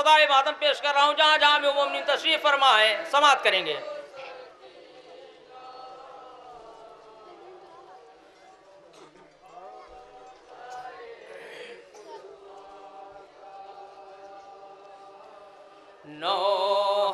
सदाए मातम पेश कर रहा हूँ। जहाँ जहाँ में मोमिन तशरीफ फरमा है समात करेंगे। नो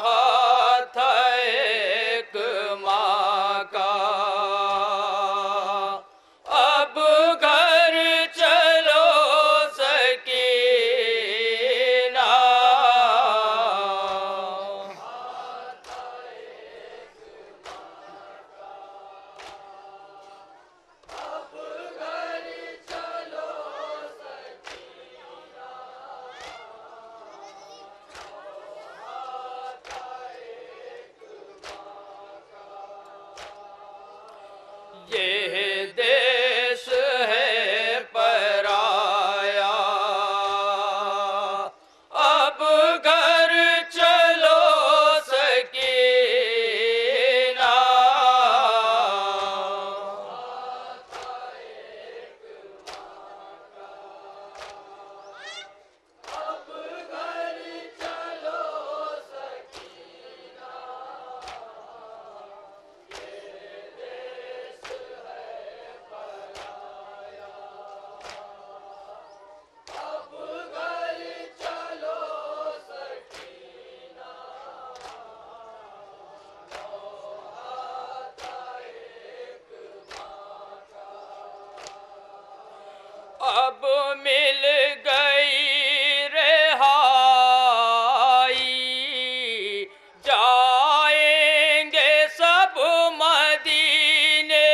हाथ एक माँ का अब घर चलो सकीना। ये देश है पराया अब घर चलो सकीना। अब मिल गई रिहाई जाएंगे सब मदीने।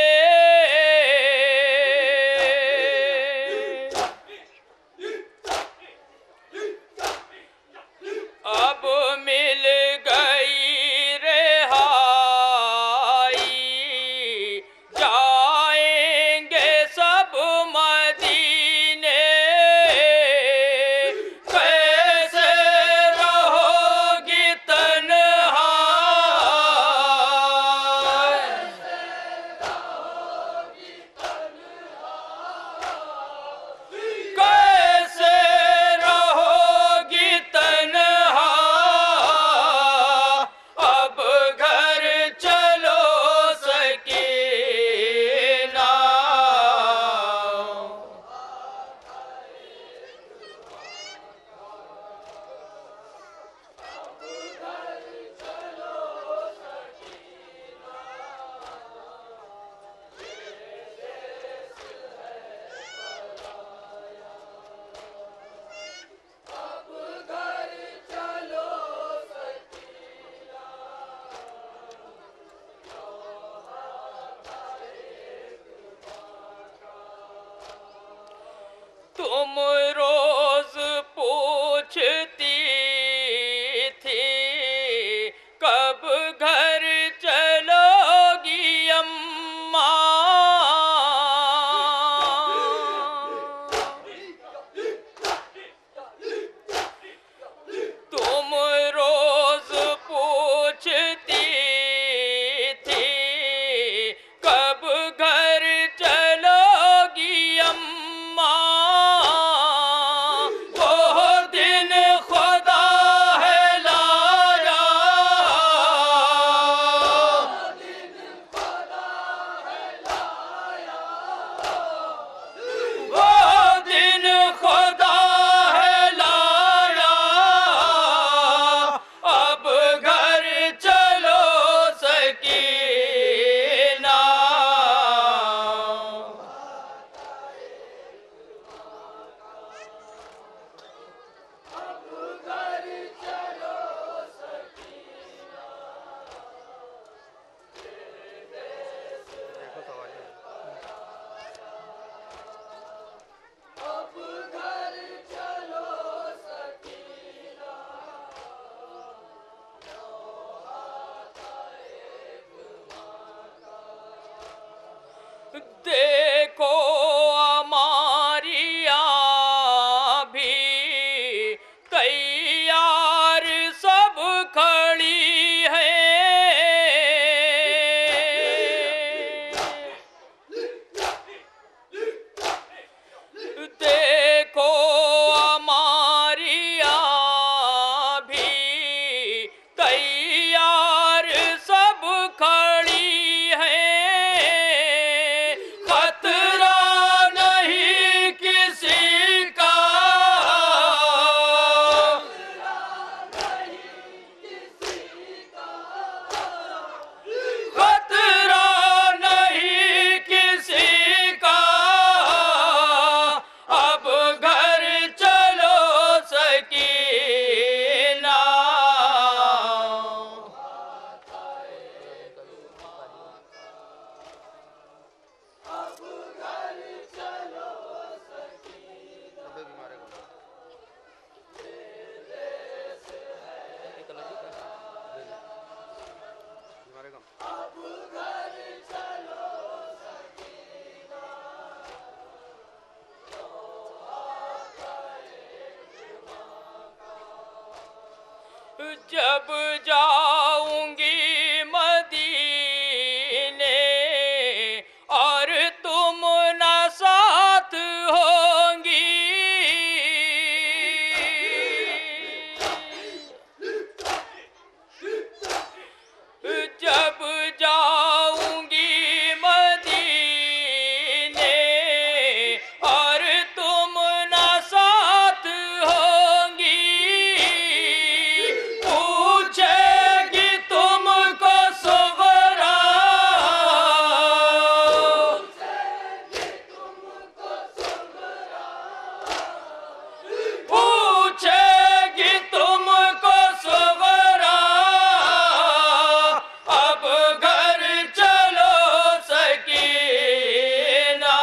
अब मिल गई रिहाई जाएंगे सब मदीने। कैसे रहोगी तन्हा कैसे रहोगी तन्हा अब घर चलो सकीना। तुम रोज पूछती थी कब घर चलोगी अम्मा। तुम रोज पूछती थी कब घर चलोगी अम्मा। वो दिन खुदा है लाया जब जाऊंगी मदीने और तुम ना साथ होंगी, जब जाऊंगी मदीने और तुम ना साथ होंगी, पूछेगी तुमको सुगरा, पूछेगी तुमको सुगरा, अब घर चलो सकीना।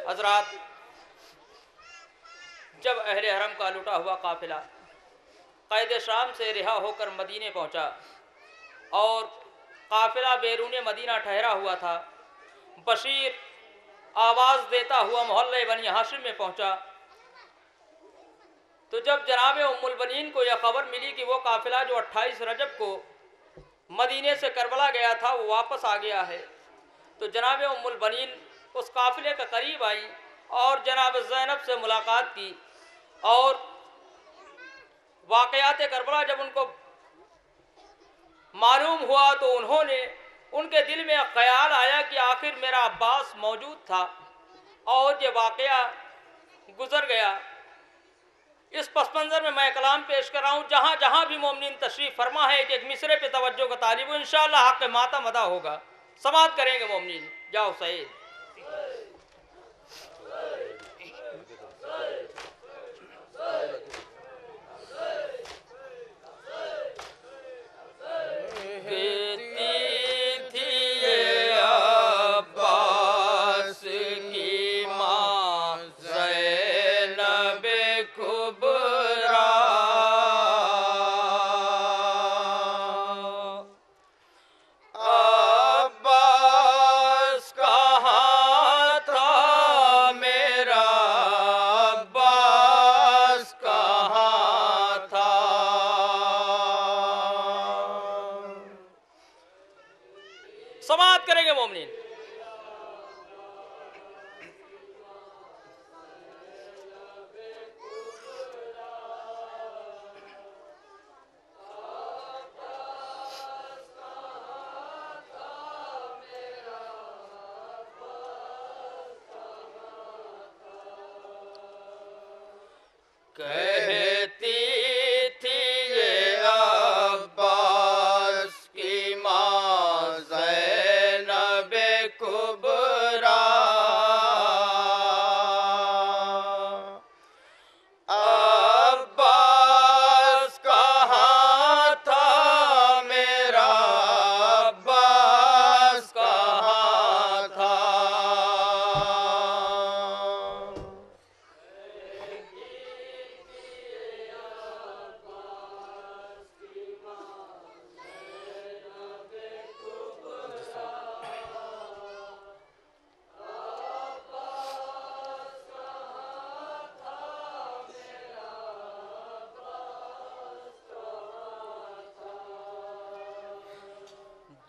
हजरात, जब अहले हरम का लुटा हुआ काफिला कैद शाम से रिहा होकर मदीने पहुंचा और काफिला बैरून मदीना ठहरा हुआ था, बशीर आवाज़ देता हुआ मोहल्ले बनी हाशिम में पहुंचा तो जब जनाब उम्मुल बनीन को यह खबर मिली कि वो काफिला जो 28 रजब को मदीने से करबला गया था वो वापस आ गया है, तो जनाब उम्मुल बनीन उस काफिले के करीब आई और जनाब ज़ैनब से मुलाकात की और वाक़यात करबला जब उनको मालूम हुआ तो उन्होंने, उनके दिल में ख्याल आया कि आखिर मेरा अब्बास मौजूद था और ये वाक़या गुज़र गया। इस पस मंज़र में मैं कलाम पेश कर रहा हूँ। जहाँ जहाँ भी मोमिनीन तशरीफ़ फरमा है एक मिसरे पे तवज्जो का तालिब हो, इंशाअल्लाह हक़ मातम अदा होगा। समात करेंगे मोमिनीन। जाओ सईद। समात करेंगे मोमिनीन। कहती थी ये अब्बास की माँ ज़ैनब कुबरा। अब्बास कहाँ था मेरा, अब्बास कहाँ था।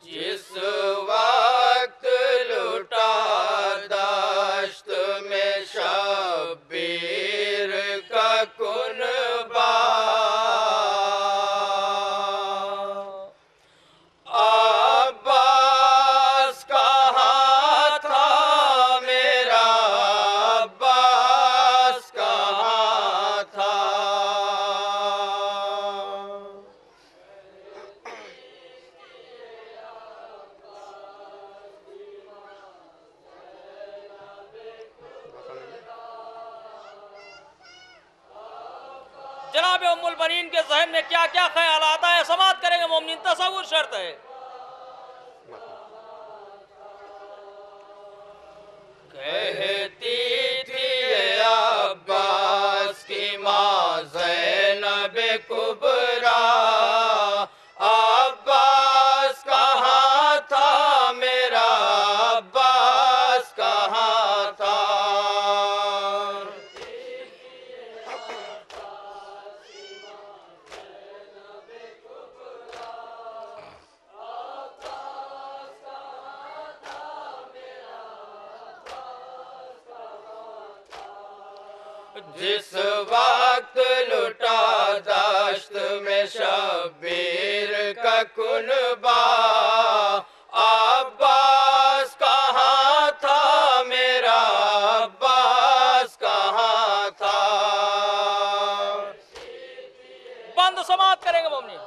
जिस वक्त लुटा दश्त में शब्बीर का कुनबा, अब्बास कहाँ था मेरा, अब्बास कहाँ था। जनाब उम्मुल बनीन के जहन में क्या क्या ख्याल आता है, समात करेंगे मोमिन, तसव्वुर शर्त है। कहती थी अब्बास की माँ ज़ैनब कुबरा, अब्बास कहाँ था मेरा, अब्बास कहाँ था। जिस वक्त लुटा दश्त में शब्बीर का कुनबा, अब्बास कहाँ था मेरा, अब्बास कहाँ था। बंद समात करेंगे मोमिन।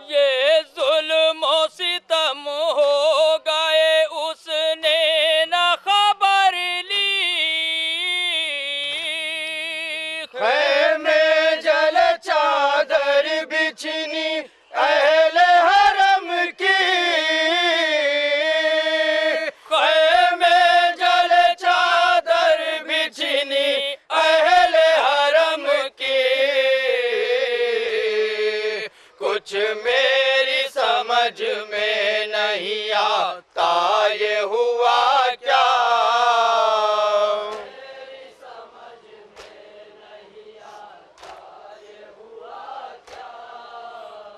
ये जुल्म सितम हो गए उसने न खबर ली, खैमे जल चादर बिछनी अहले हरम की, खैमे जल चादर बिछनी अहले हरम की। कुछ मेरी समझ में नहीं आता ये हुआ क्या,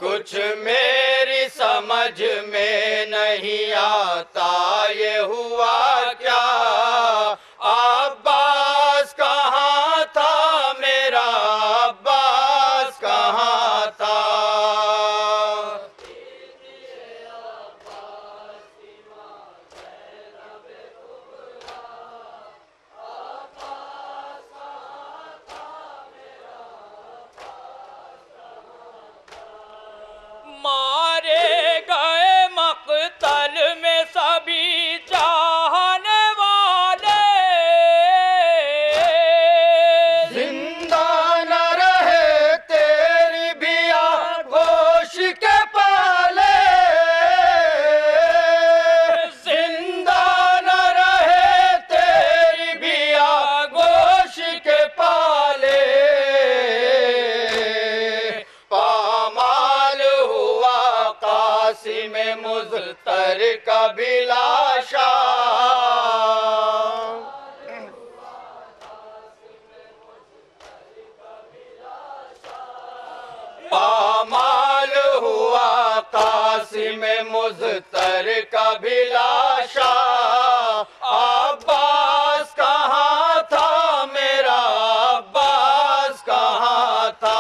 कुछ मेरी समझ में नहीं आता ये हुआ क्या। अब्बास कहाँ था मेरा, अब्बास कहाँ था। मारे गए मक़तल में सभी चाहने वाले, जिंदा न रहे तेरी भी आगोश के पाले, जिंदा न रहे तेरी भी आगोश के पाले। पामाल हुआ कासिम मुज़्तर का बिलाशा, पामाल हुआ कासिम मुज़्तर का बिलाशा। अब्बास कहाँ था मेरा, अब्बास कहाँ था।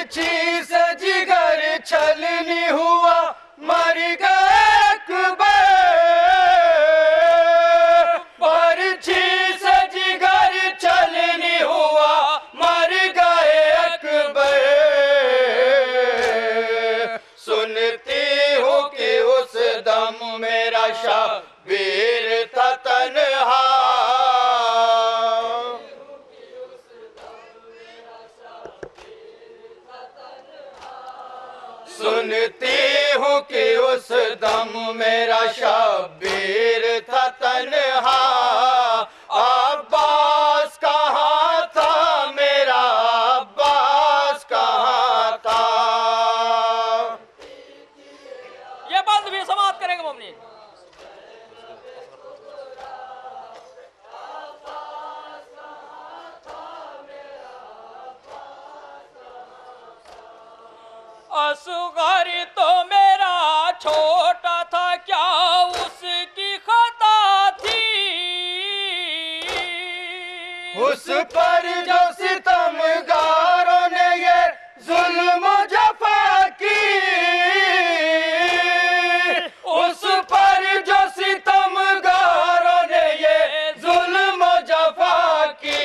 बरछी से जिगर छलनी हुआ मर गए अकबर, बरछी से जिगर छलनी हुआ मर गए अकबर। सुनती हूँ कि उस दम मेरा शब्बीर था तन्हा, सुनती हूँ कि उस दम मेरा शब्बीर था तन्हा। अब्बास कहाँ था मेरा, अब्बास कहाँ था। ये बंद भी समाप्त करेंगे मुमनी। असगर तो मेरा छोटा था, क्या उसकी खता थी। उस पर जो सितमगारों ने ये जुल्म जफा की, उस पर जो सितमगारों ने ये जुल्म जफा की।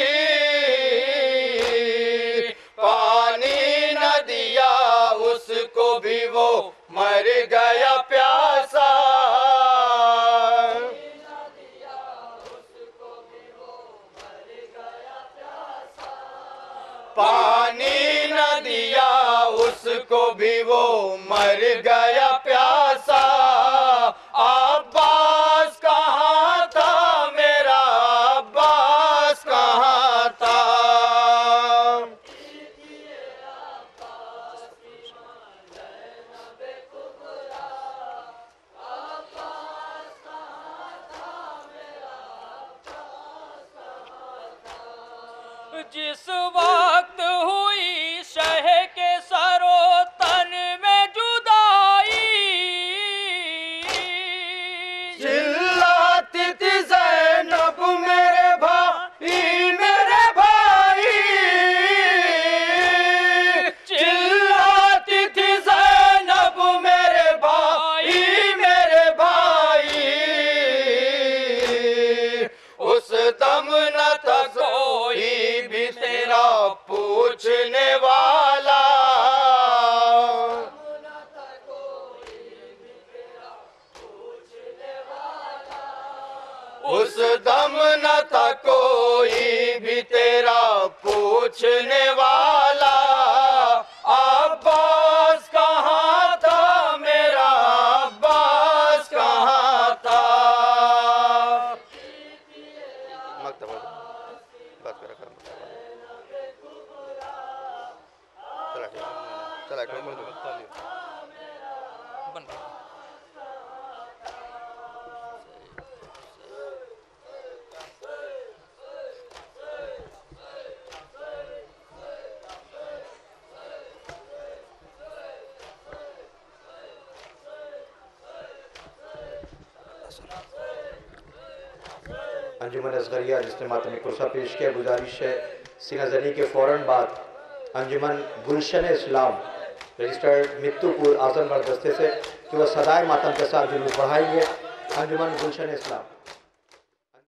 पानी न दिया उसको भी वो मर गया प्यासा, पानी न दिया उसको भी वो मर गया प्यासा। अब्बास कहाँ था मेरा, अब्बास कहाँ था। जिस वक्त हुई शह के सरो तन में जुदाई, चिल्लाती थी ज़ैनब मेरे भाई मेरे भाई, चिल्लाती थी ज़ैनब मेरे भाई मेरे भाई। उस दम न था कोई भी तेरा पूछने वाला, उस दम न था कोई भी तेरा पूछने वाला। अब्बास कहाँ था मेरा, अब्बास कहाँ था। अंजुमन असगरिया जिसने मातमी कुर्सा पेश किया, गुजारिश है सीना जनी के फ़ौरन बाद अंजुमन गुलशन इस्लाम रजिस्टर्ड मित्तुपुर आजमगढ़ दस्ते से कि वह सदाए मातम के साथ जुलूस बढ़ाएंगे। अंजुमन गुलशन इस्लाम।